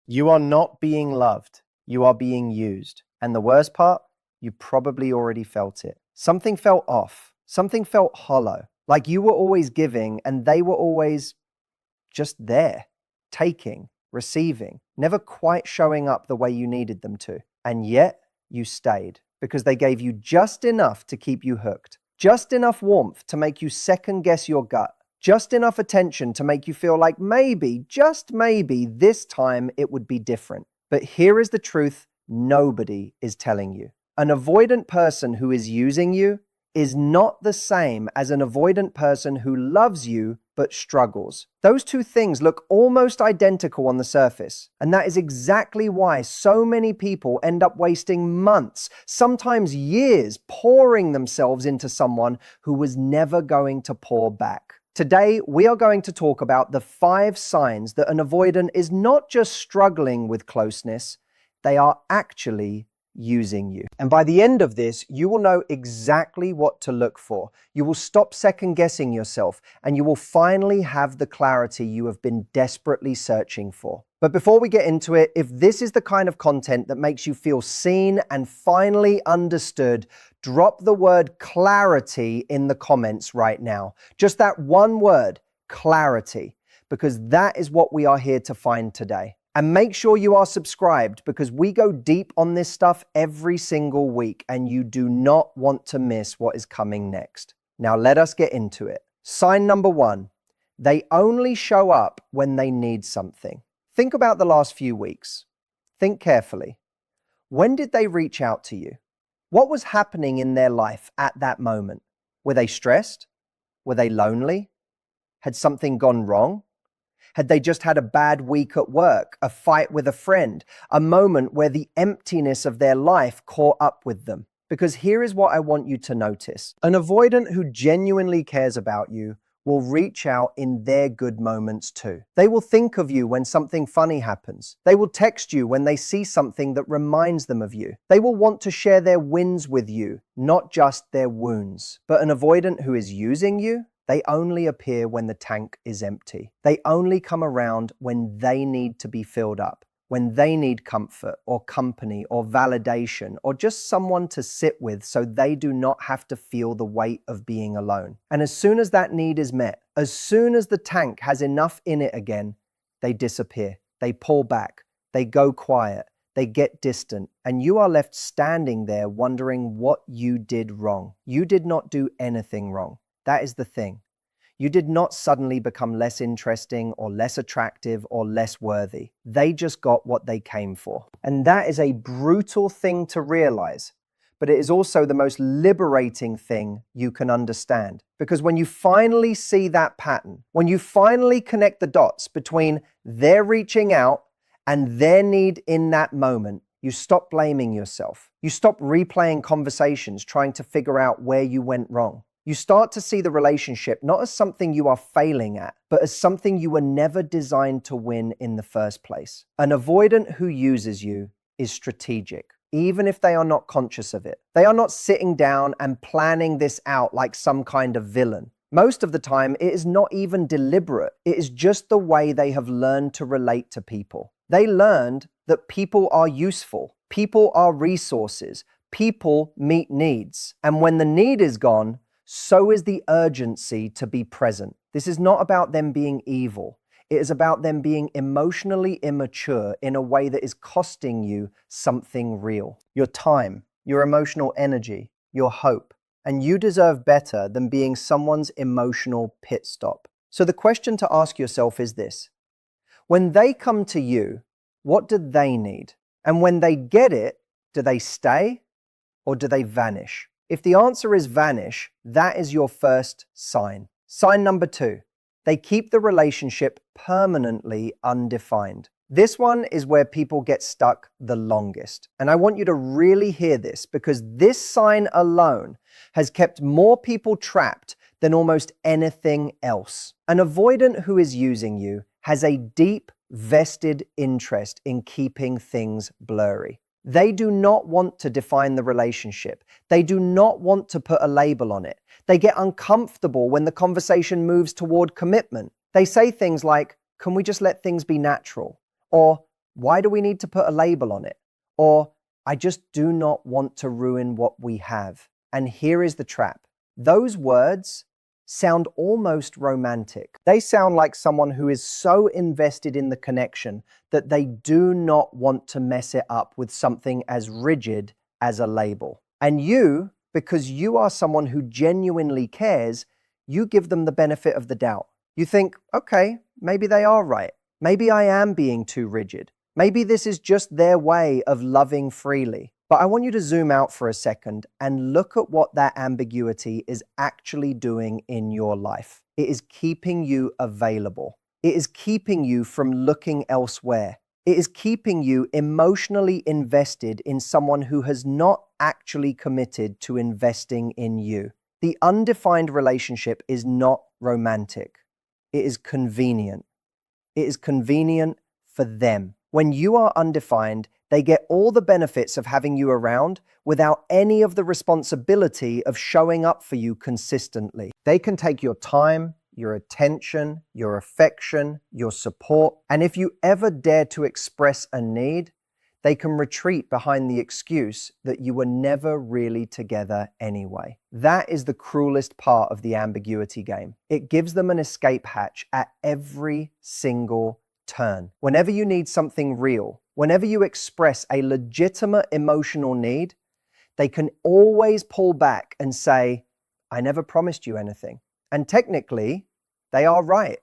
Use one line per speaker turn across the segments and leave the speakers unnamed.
You are not being loved. You are being used. And the worst part, you probably already felt it. Something felt off. Something felt hollow. Like you were always giving and they were always just there, taking, receiving, never quite showing up the way you needed them to. And yet you stayed because they gave you just enough to keep you hooked, just enough warmth to make you second guess your gut, just enough attention to make you feel like maybe, just maybe, this time it would be different. But here is the truth nobody is telling you. An avoidant person who is using you is not the same as an avoidant person who loves you but struggles. Those two things look almost identical on the surface, and that is exactly why so many people end up wasting months, sometimes years, pouring themselves into someone who was never going to pour back. Today, we are going to talk about the 5 signs that an avoidant is not just struggling with closeness, they are actually using you. And by the end of this, you will know exactly what to look for. You will stop second guessing yourself and you will finally have the clarity you have been desperately searching for. But before we get into it, if this is the kind of content that makes you feel seen and finally understood, drop the word clarity in the comments right now. Just that one word, clarity, because that is what we are here to find today. And make sure you are subscribed because we go deep on this stuff every single week and you do not want to miss what is coming next. Now let us get into it. Sign number 1, they only show up when they need something. Think about the last few weeks. Think carefully. When did they reach out to you? What was happening in their life at that moment? Were they stressed? Were they lonely? Had something gone wrong? Had they just had a bad week at work, a fight with a friend, a moment where the emptiness of their life caught up with them? Because here is what I want you to notice. An avoidant who genuinely cares about you will reach out in their good moments too. They will think of you when something funny happens. They will text you when they see something that reminds them of you. They will want to share their wins with you, not just their wounds. But an avoidant who is using you, they only appear when the tank is empty. They only come around when they need to be filled up, when they need comfort or company or validation or just someone to sit with so they do not have to feel the weight of being alone. And as soon as that need is met, as soon as the tank has enough in it again, they disappear, they pull back, they go quiet, they get distant, and you are left standing there wondering what you did wrong. You did not do anything wrong. That is the thing. You did not suddenly become less interesting or less attractive or less worthy. They just got what they came for. And that is a brutal thing to realize, but it is also the most liberating thing you can understand. Because when you finally see that pattern, when you finally connect the dots between their reaching out and their need in that moment, you stop blaming yourself. You stop replaying conversations trying to figure out where you went wrong. You start to see the relationship not as something you are failing at, but as something you were never designed to win in the first place. An avoidant who uses you is strategic, even if they are not conscious of it. They are not sitting down and planning this out like some kind of villain. Most of the time, it is not even deliberate. It is just the way they have learned to relate to people. They learned that people are useful, people are resources, people meet needs. And when the need is gone, so is the urgency to be present. This is not about them being evil. It is about them being emotionally immature in a way that is costing you something real. Your time, your emotional energy, your hope. And you deserve better than being someone's emotional pit stop. So the question to ask yourself is this. When they come to you, what do they need? And when they get it, do they stay or do they vanish? If the answer is vanish, that is your first sign. Sign number 2, they keep the relationship permanently undefined. This one is where people get stuck the longest. And I want you to really hear this because this sign alone has kept more people trapped than almost anything else. An avoidant who is using you has a deep, vested interest in keeping things blurry. They do not want to define the relationship. They do not want to put a label on it. They get uncomfortable when the conversation moves toward commitment. They say things like, "Can we just let things be natural?" Or, Why do we need to put a label on it? Or, I just do not want to ruin what we have. And here is the trap. Those words sound almost romantic. They sound like someone who is so invested in the connection that they do not want to mess it up with something as rigid as a label. And you, because you are someone who genuinely cares, you give them the benefit of the doubt. You think, okay, maybe they are right. Maybe I am being too rigid. Maybe this is just their way of loving freely. But I want you to zoom out for a second and look at what that ambiguity is actually doing in your life. It is keeping you available. It is keeping you from looking elsewhere. It is keeping you emotionally invested in someone who has not actually committed to investing in you. The undefined relationship is not romantic. It is convenient. It is convenient for them. When you are undefined, they get all the benefits of having you around without any of the responsibility of showing up for you consistently. They can take your time, your attention, your affection, your support, and if you ever dare to express a need, they can retreat behind the excuse that you were never really together anyway. That is the cruelest part of the ambiguity game. It gives them an escape hatch at every single turn. Whenever you need something real, whenever you express a legitimate emotional need, they can always pull back and say, I never promised you anything. And technically, they are right,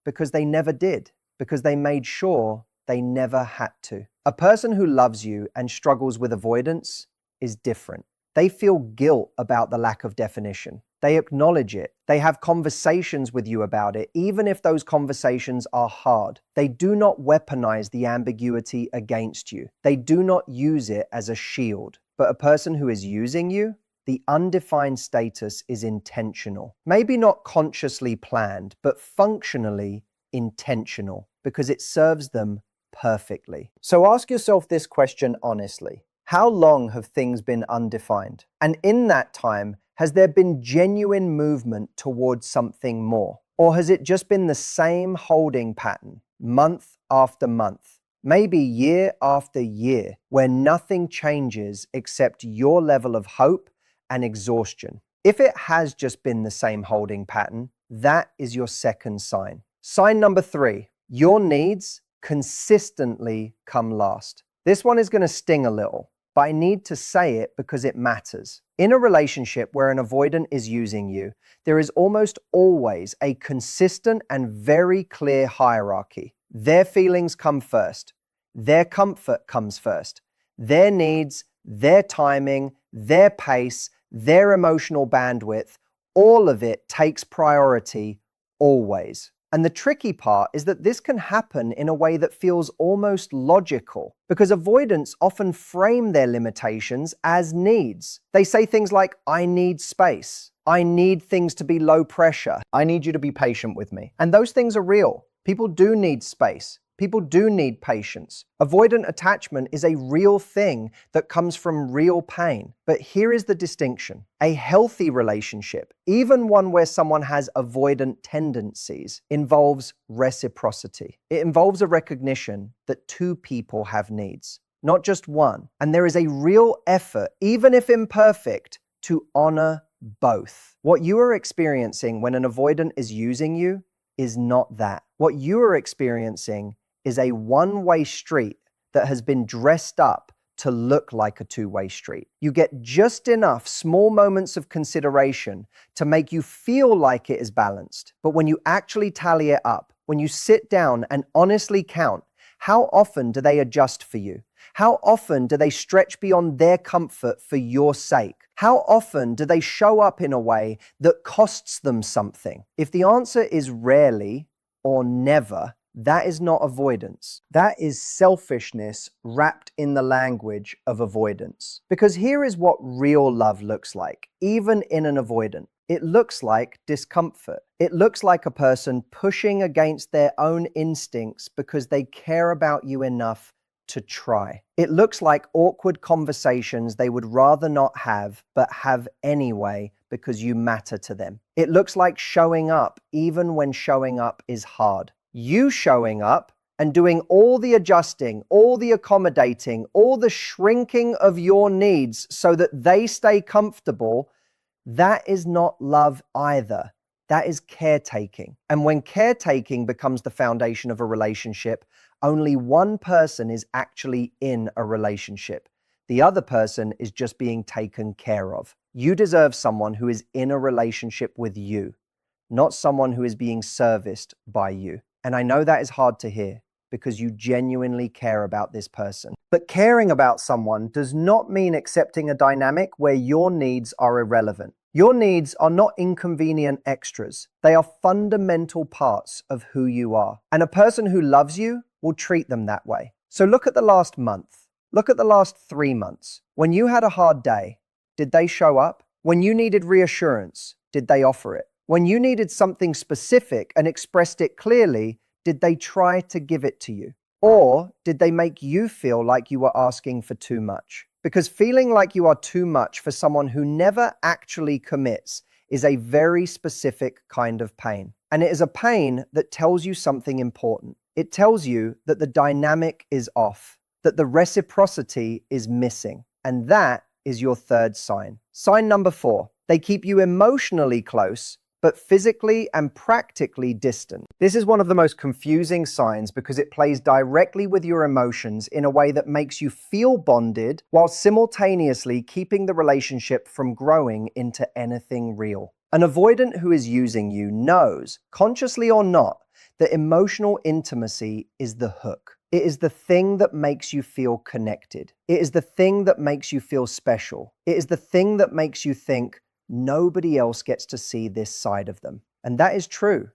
because they never did, because they made sure they never had to. A person who loves you and struggles with avoidance is different. They feel guilt about the lack of definition. They acknowledge it. They have conversations with you about it, even if those conversations are hard. They do not weaponize the ambiguity against you. They do not use it as a shield. But a person who is using you, the undefined status is intentional. Maybe not consciously planned, but functionally intentional, because it serves them perfectly. So ask yourself this question honestly. How long have things been undefined? And in that time, has there been genuine movement towards something more? Or has it just been the same holding pattern, month after month, maybe year after year, where nothing changes except your level of hope and exhaustion? If it has just been the same holding pattern, that is your second sign. Sign number 3, your needs consistently come last. This one is going to sting a little, but I need to say it because it matters. In a relationship where an avoidant is using you, there is almost always a consistent and very clear hierarchy. Their feelings come first. Their comfort comes first. Their needs, their timing, their pace, their emotional bandwidth, all of it takes priority always. And the tricky part is that this can happen in a way that feels almost logical, because avoidants often frame their limitations as needs. They say things like, I need space. I need things to be low pressure. I need you to be patient with me. And those things are real. People do need space. People do need patience. Avoidant attachment is a real thing that comes from real pain. But here is the distinction. A healthy relationship, even one where someone has avoidant tendencies, involves reciprocity. It involves a recognition that two people have needs, not just one. And there is a real effort, even if imperfect, to honor both. What you are experiencing when an avoidant is using you is not that. What you are experiencing is a one-way street that has been dressed up to look like a two-way street. You get just enough small moments of consideration to make you feel like it is balanced. But when you actually tally it up, when you sit down and honestly count, how often do they adjust for you? How often do they stretch beyond their comfort for your sake? How often do they show up in a way that costs them something? If the answer is rarely or never, that is not avoidance. That is selfishness wrapped in the language of avoidance. Because here is what real love looks like, even in an avoidant. It looks like discomfort. It looks like a person pushing against their own instincts because they care about you enough to try. It looks like awkward conversations they would rather not have, but have anyway because you matter to them. It looks like showing up even when showing up is hard. You showing up and doing all the adjusting, all the accommodating, all the shrinking of your needs so that they stay comfortable, that is not love either. That is caretaking. And when caretaking becomes the foundation of a relationship, only one person is actually in a relationship. The other person is just being taken care of. You deserve someone who is in a relationship with you, not someone who is being serviced by you. And I know that is hard to hear because you genuinely care about this person. But caring about someone does not mean accepting a dynamic where your needs are irrelevant. Your needs are not inconvenient extras. They are fundamental parts of who you are. And a person who loves you will treat them that way. So look at the last month. Look at the last 3 months. When you had a hard day, did they show up? When you needed reassurance, did they offer it? When you needed something specific and expressed it clearly, did they try to give it to you? Or did they make you feel like you were asking for too much? Because feeling like you are too much for someone who never actually commits is a very specific kind of pain. And it is a pain that tells you something important. It tells you that the dynamic is off, that the reciprocity is missing. And that is your third sign. Sign number 4, they keep you emotionally close, but physically and practically distant. This is one of the most confusing signs because it plays directly with your emotions in a way that makes you feel bonded while simultaneously keeping the relationship from growing into anything real. An avoidant who is using you knows, consciously or not, that emotional intimacy is the hook. It is the thing that makes you feel connected. It is the thing that makes you feel special. It is the thing that makes you think, nobody else gets to see this side of them. And that is true.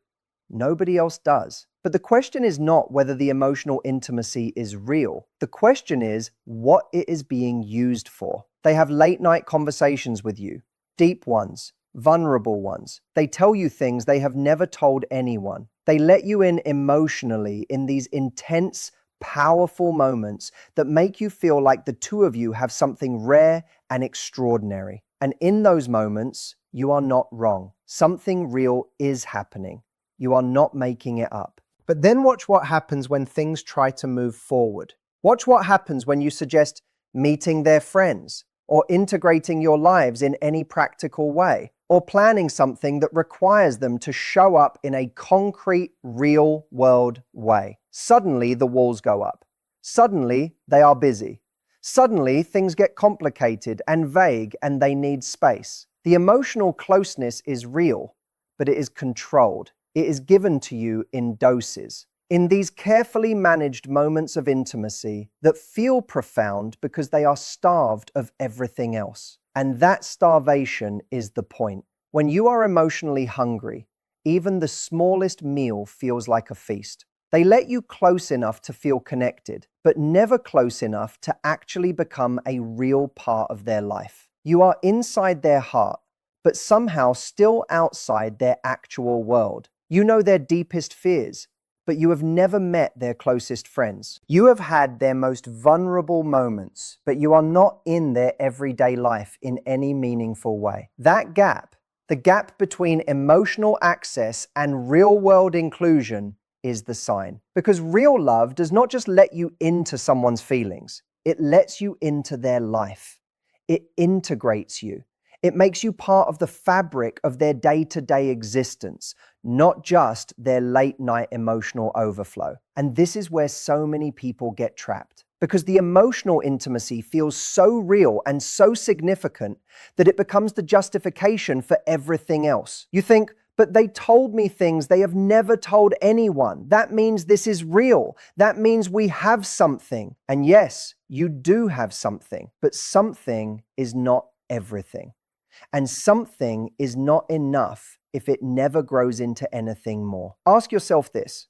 Nobody else does. But the question is not whether the emotional intimacy is real. The question is what it is being used for. They have late night conversations with you, deep ones, vulnerable ones. They tell you things they have never told anyone. They let you in emotionally in these intense, powerful moments that make you feel like the two of you have something rare and extraordinary. And in those moments, you are not wrong. Something real is happening. You are not making it up. But then watch what happens when things try to move forward. Watch what happens when you suggest meeting their friends, or integrating your lives in any practical way, or planning something that requires them to show up in a concrete, real-world way. Suddenly, the walls go up. Suddenly, they are busy. Suddenly, things get complicated and vague and they need space. The emotional closeness is real, but it is controlled. It is given to you in doses. In these carefully managed moments of intimacy that feel profound because they are starved of everything else. And that starvation is the point. When you are emotionally hungry, even the smallest meal feels like a feast. They let you close enough to feel connected, but never close enough to actually become a real part of their life. You are inside their heart, but somehow still outside their actual world. You know their deepest fears, but you have never met their closest friends. You have had their most vulnerable moments, but you are not in their everyday life in any meaningful way. That gap, the gap between emotional access and real-world inclusion, is the sign. Because real love does not just let you into someone's feelings, it lets you into their life. It integrates you. It makes you part of the fabric of their day-to-day existence, not just their late-night emotional overflow. And this is where so many people get trapped, because the emotional intimacy feels so real and so significant that it becomes the justification for everything else. You think, but they told me things they have never told anyone. That means this is real. That means we have something. And yes, you do have something, but something is not everything. And something is not enough if it never grows into anything more. Ask yourself this: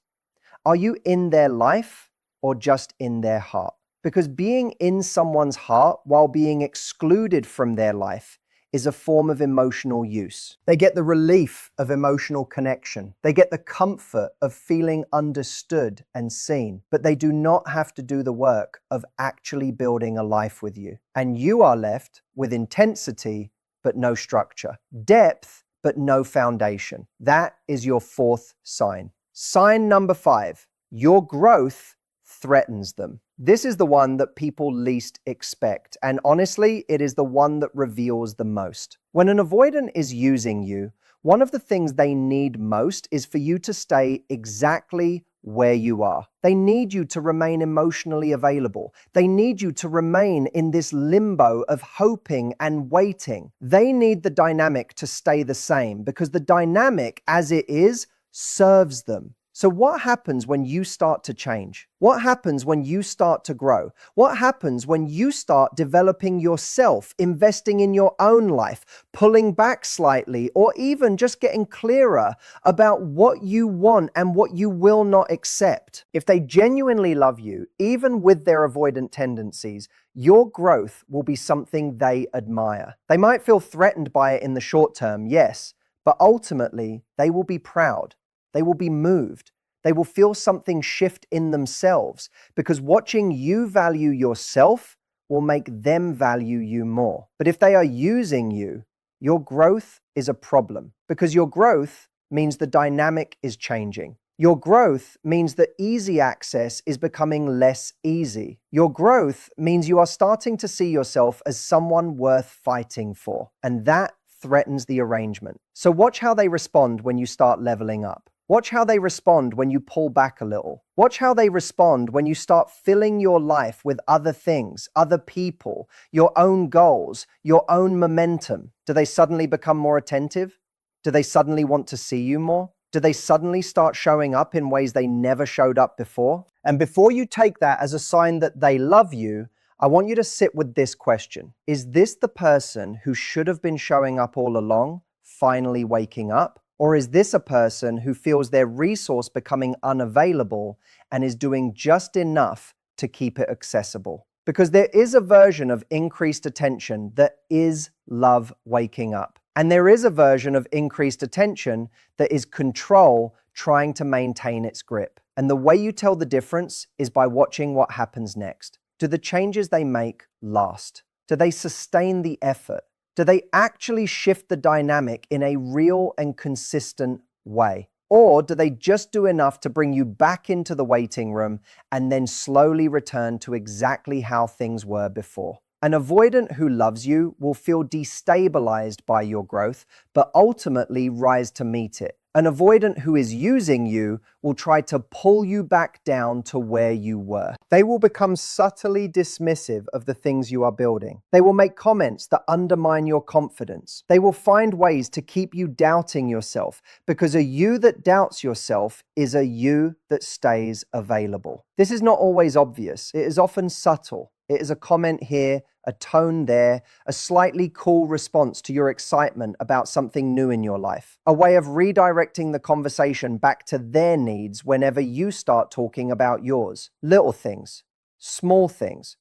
are you in their life or just in their heart? Because being in someone's heart while being excluded from their life is a form of emotional use. They get the relief of emotional connection. They get the comfort of feeling understood and seen, but they do not have to do the work of actually building a life with you. And you are left with intensity, but no structure. Depth, but no foundation. That is your fourth sign. Sign number 5. Your growth threatens them. This is the one that people least expect, and honestly, it is the one that reveals the most. When an avoidant is using you, one of the things they need most is for you to stay exactly where you are. They need you to remain emotionally available. They need you to remain in this limbo of hoping and waiting. They need the dynamic to stay the same because the dynamic as it is serves them. So what happens when you start to change? What happens when you start to grow? What happens when you start developing yourself, investing in your own life, pulling back slightly, or even just getting clearer about what you want and what you will not accept? If they genuinely love you, even with their avoidant tendencies, your growth will be something they admire. They might feel threatened by it in the short term, yes, but ultimately they will be proud. They will be moved. They will feel something shift in themselves because watching you value yourself will make them value you more. But if they are using you, your growth is a problem because your growth means the dynamic is changing. Your growth means that easy access is becoming less easy. Your growth means you are starting to see yourself as someone worth fighting for, and that threatens the arrangement. So watch how they respond when you start leveling up. Watch how they respond when you pull back a little. Watch how they respond when you start filling your life with other things, other people, your own goals, your own momentum. Do they suddenly become more attentive? Do they suddenly want to see you more? Do they suddenly start showing up in ways they never showed up before? And before you take that as a sign that they love you, I want you to sit with this question. Is this the person who should have been showing up all along, finally waking up? Or is this a person who feels their resource becoming unavailable and is doing just enough to keep it accessible? Because there is a version of increased attention that is love waking up. And there is a version of increased attention that is control trying to maintain its grip. And the way you tell the difference is by watching what happens next. Do the changes they make last? Do they sustain the effort? Do they actually shift the dynamic in a real and consistent way? Or do they just do enough to bring you back into the waiting room and then slowly return to exactly how things were before? An avoidant who loves you will feel destabilized by your growth, but ultimately rise to meet it. An avoidant who is using you will try to pull you back down to where you were. They will become subtly dismissive of the things you are building. They will make comments that undermine your confidence. They will find ways to keep you doubting yourself because a you that doubts yourself is a you that stays available. This is not always obvious. It is often subtle. It is a comment here, a tone there, a slightly cool response to your excitement about something new in your life, a way of redirecting the conversation back to their needs whenever you start talking about yours. Little things, small things,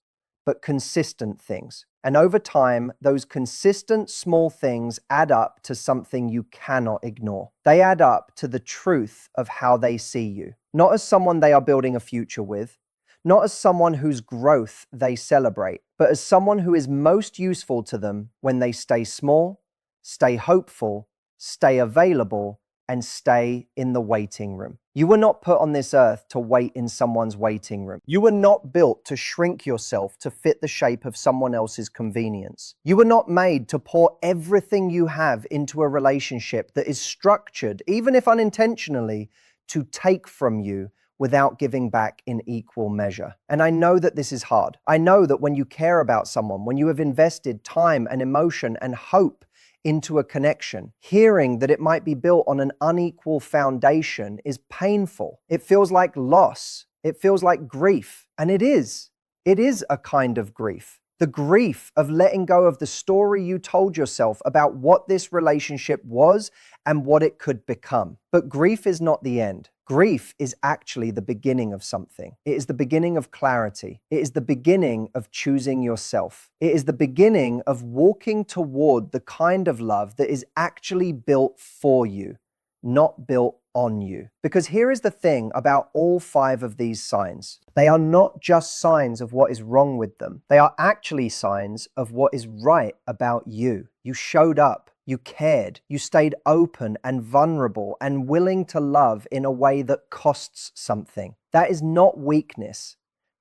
but consistent things. And over time, those consistent small things add up to something you cannot ignore. They add up to the truth of how they see you, not as someone they are building a future with, not as someone whose growth they celebrate, but as someone who is most useful to them when they stay small, stay hopeful, stay available, and stay in the waiting room. You were not put on this earth to wait in someone's waiting room. You were not built to shrink yourself to fit the shape of someone else's convenience. You were not made to pour everything you have into a relationship that is structured, even if unintentionally, to take from you without giving back in equal measure. And I know that this is hard. I know that when you care about someone, when you have invested time and emotion and hope into a connection, hearing that it might be built on an unequal foundation is painful. It feels like loss. It feels like grief. And it is. It is a kind of grief. The grief of letting go of the story you told yourself about what this relationship was and what it could become. But grief is not the end. Grief is actually the beginning of something. It is the beginning of clarity. It is the beginning of choosing yourself. It is the beginning of walking toward the kind of love that is actually built for you, not built on you. Because here is the thing about all 5 of these signs. They are not just signs of what is wrong with them. They are actually signs of what is right about you. You showed up. You cared. You stayed open and vulnerable and willing to love in a way that costs something. That is not weakness.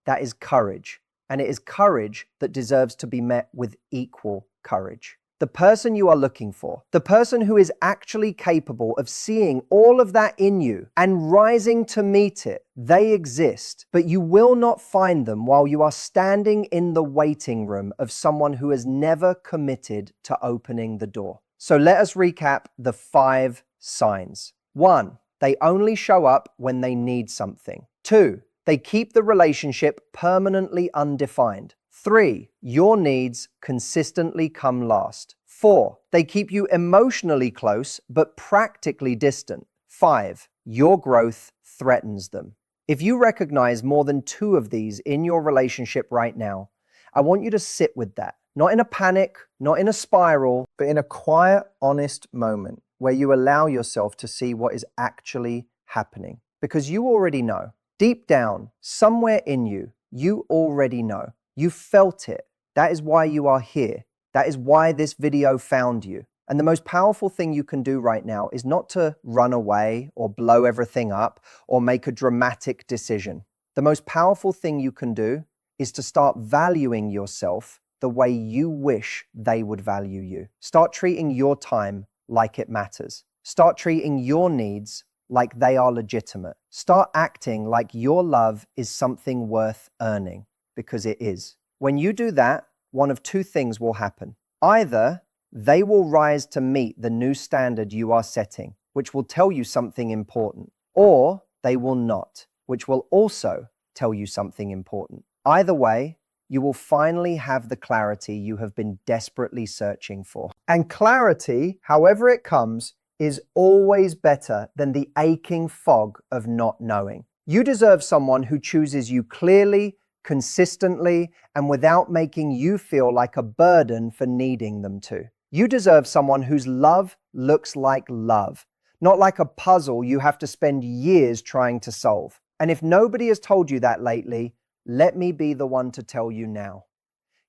That is courage. And it is courage that deserves to be met with equal courage. The person you are looking for, the person who is actually capable of seeing all of that in you and rising to meet it, they exist, but you will not find them while you are standing in the waiting room of someone who has never committed to opening the door. So let us recap the 5 signs. 1, they only show up when they need something. 2, they keep the relationship permanently undefined. 3, your needs consistently come last. 4, they keep you emotionally close but practically distant. 5, your growth threatens them. If you recognize more than 2 of these in your relationship right now, I want you to sit with that. Not in a panic, not in a spiral, but in a quiet, honest moment where you allow yourself to see what is actually happening. Because you already know. Deep down, somewhere in you, you already know. You felt it. That is why you are here. That is why this video found you. And the most powerful thing you can do right now is not to run away or blow everything up or make a dramatic decision. The most powerful thing you can do is to start valuing yourself the way you wish they would value you. Start treating your time like it matters. Start treating your needs like they are legitimate. Start acting like your love is something worth earning, because it is. When you do that, one of 2 things will happen. Either they will rise to meet the new standard you are setting, which will tell you something important, or they will not, which will also tell you something important. Either way, you will finally have the clarity you have been desperately searching for. And clarity, however it comes, is always better than the aching fog of not knowing. You deserve someone who chooses you clearly, consistently, and without making you feel like a burden for needing them to. You deserve someone whose love looks like love, not like a puzzle you have to spend years trying to solve. And if nobody has told you that lately, let me be the one to tell you now.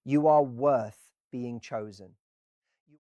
You are worth being chosen.